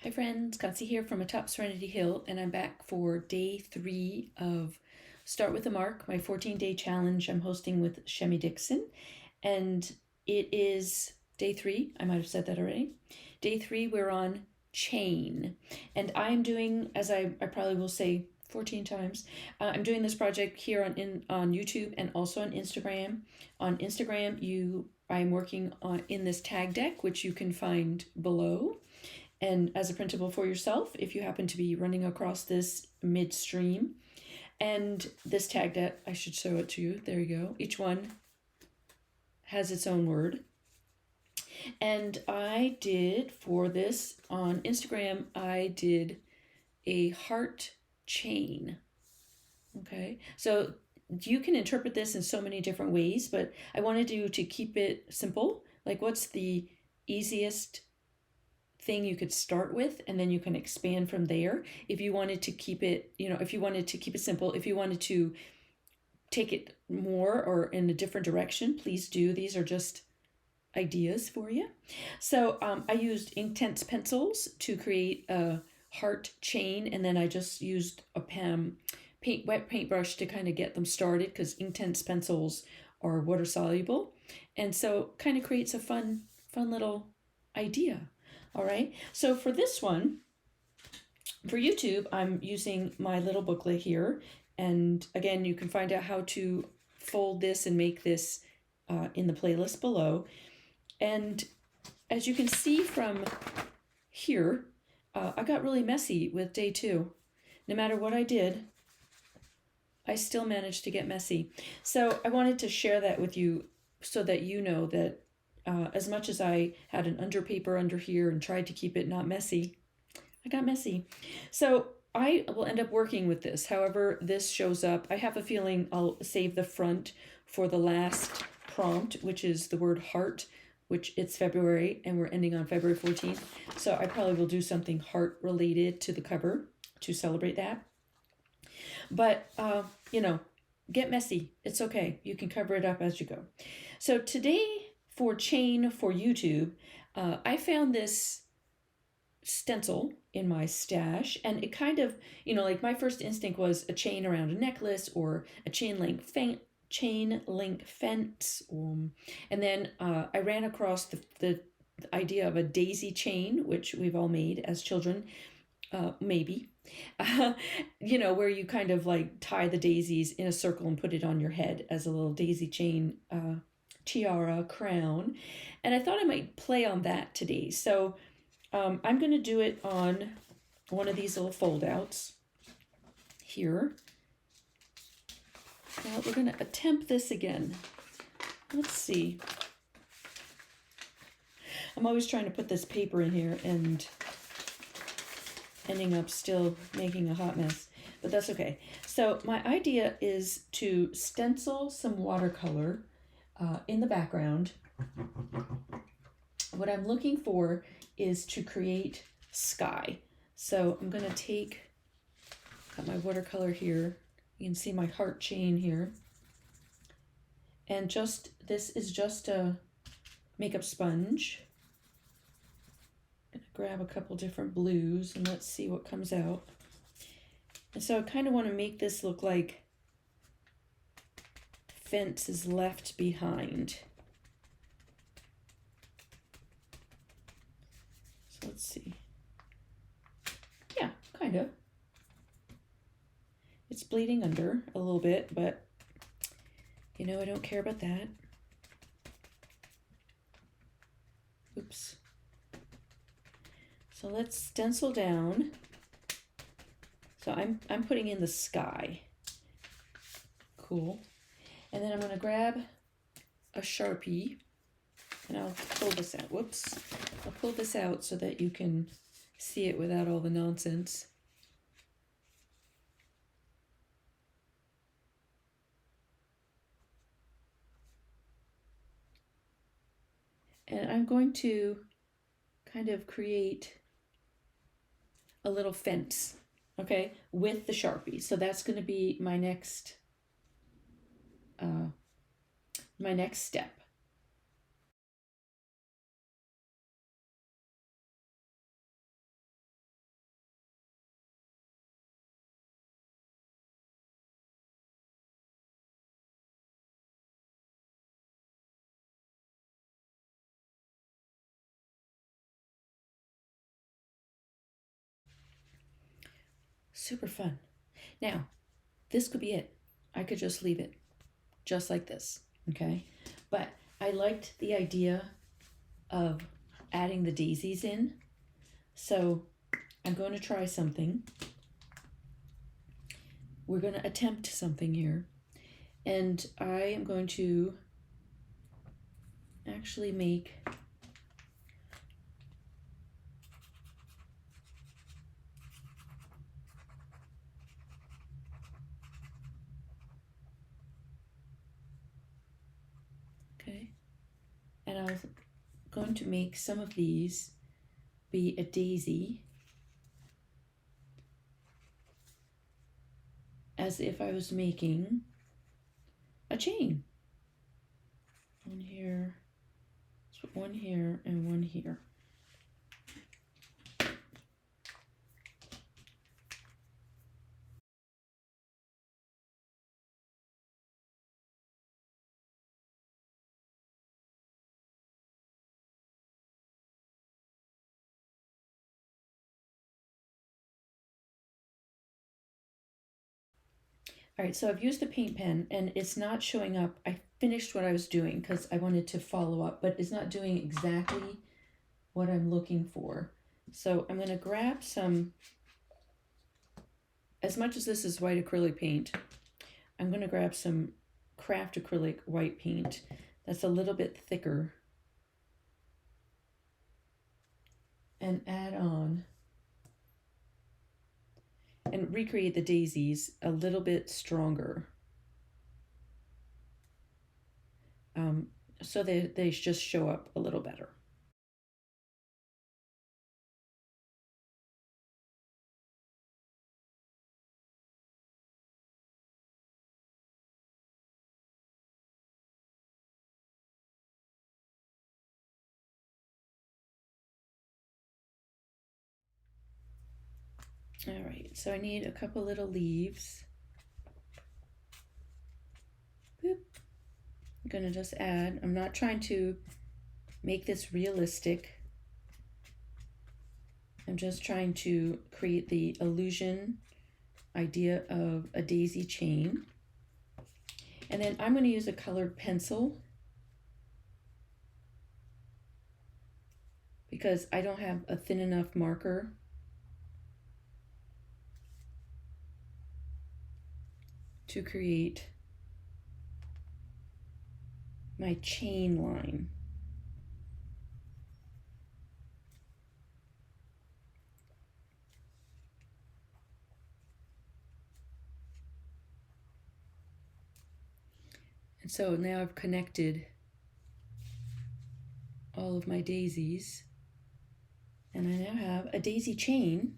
Hi friends, Katsi here from atop Serenity Hill, and I'm back for day 3 of Start with a Mark, my 14-day challenge I'm hosting with Shemi Dixon. And it is day 3, I might have said that already. Day 3, we're on chain. And I'm doing, as I probably will say 14 times, I'm doing this project here on YouTube and also on Instagram. On Instagram, I'm working on in this tag deck, which you can find below. And as a printable for yourself, if you happen to be running across this midstream. And this tag deck, I should show it to you. There you go. Each one has its own word. And I did, for this on Instagram, I did a heart chain. Okay, so you can interpret this in so many different ways, but I wanted you to keep it simple. Like, what's the easiest thing you could start with, and then you can expand from there. If you wanted to keep it, if you wanted to keep it simple, if you wanted to take it more or in a different direction, please do. These are just ideas for you. So I used Inktense pencils to create a heart chain, and then I just used a wet paintbrush to kind of get them started, because Inktense pencils are water soluble, and so kind of creates a fun little idea. All right, so for this one, for YouTube, I'm using my little booklet here. And again, you can find out how to fold this and make this in the playlist below. And as you can see from here, I got really messy with day 2. No matter what I did, I still managed to get messy. So I wanted to share that with you so that you know that as much as I had an underpaper under here and tried to keep it not messy, I got messy. So I will end up working with this. However this shows up, I have a feeling I'll save the front for the last prompt, which is the word heart, which it's February and we're ending on February 14th. So I probably will do something heart related to the cover to celebrate that. But, get messy. It's okay. You can cover it up as you go. So today for chain for YouTube, I found this stencil in my stash, and it kind of, like my first instinct was a chain around a necklace or a chain link fence. And then I ran across the idea of a daisy chain, which we've all made as children. Maybe, where you kind of like tie the daisies in a circle and put it on your head as a little daisy chain tiara crown. And I thought I might play on that today. So I'm going to do it on one of these little fold outs here. Now we're going to attempt this again. Let's see. I'm always trying to put this paper in here and ending up still making a hot mess, but that's okay. So my idea is to stencil some watercolor in the background. What I'm looking for is to create sky. So I'm going to got my watercolor here. You can see my heart chain here. And this is just a makeup sponge. Grab a couple different blues and let's see what comes out. And so I kind of want to make this look like fence is left behind. So let's see. Yeah, kind of. It's bleeding under a little bit, but I don't care about that. Oops. So let's stencil down. So I'm putting in the sky. Cool. And then I'm going to grab a Sharpie and I'll pull this out. Whoops. I'll pull this out so that you can see it without all the nonsense. And I'm going to kind of create a little fence, okay, with the Sharpie. So that's going to be my next step. Super fun. Now, this could be it. I could just leave it just like this, okay? But I liked the idea of adding the daisies in. So I'm going to try something. We're going to attempt something here. And I am going to actually make okay. And I was going to make some of these be a daisy, as if I was making a chain. One here, one here, and one here. All right, so I've used a paint pen and it's not showing up. I finished what I was doing because I wanted to follow up, but it's not doing exactly what I'm looking for. So I'm going to grab some, as much as this is white acrylic paint, I'm going to grab some craft acrylic white paint that's a little bit thicker and add on and recreate the daisies a little bit stronger. So they just show up a little better. All right, so I need a couple little leaves. Boop. I'm gonna just add, I'm not trying to make this realistic. I'm just trying to create the illusion idea of a daisy chain. And then I'm going to use a colored pencil because I don't have a thin enough marker to create my chain line. And so now I've connected all of my daisies and I now have a daisy chain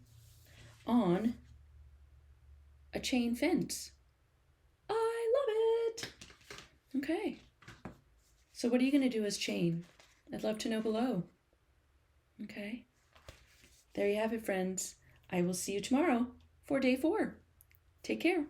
on a chain fence. I love it. Okay. So what are you going to do as chain? I'd love to know below. Okay. There you have it, friends. I will see you tomorrow for day 4. Take care.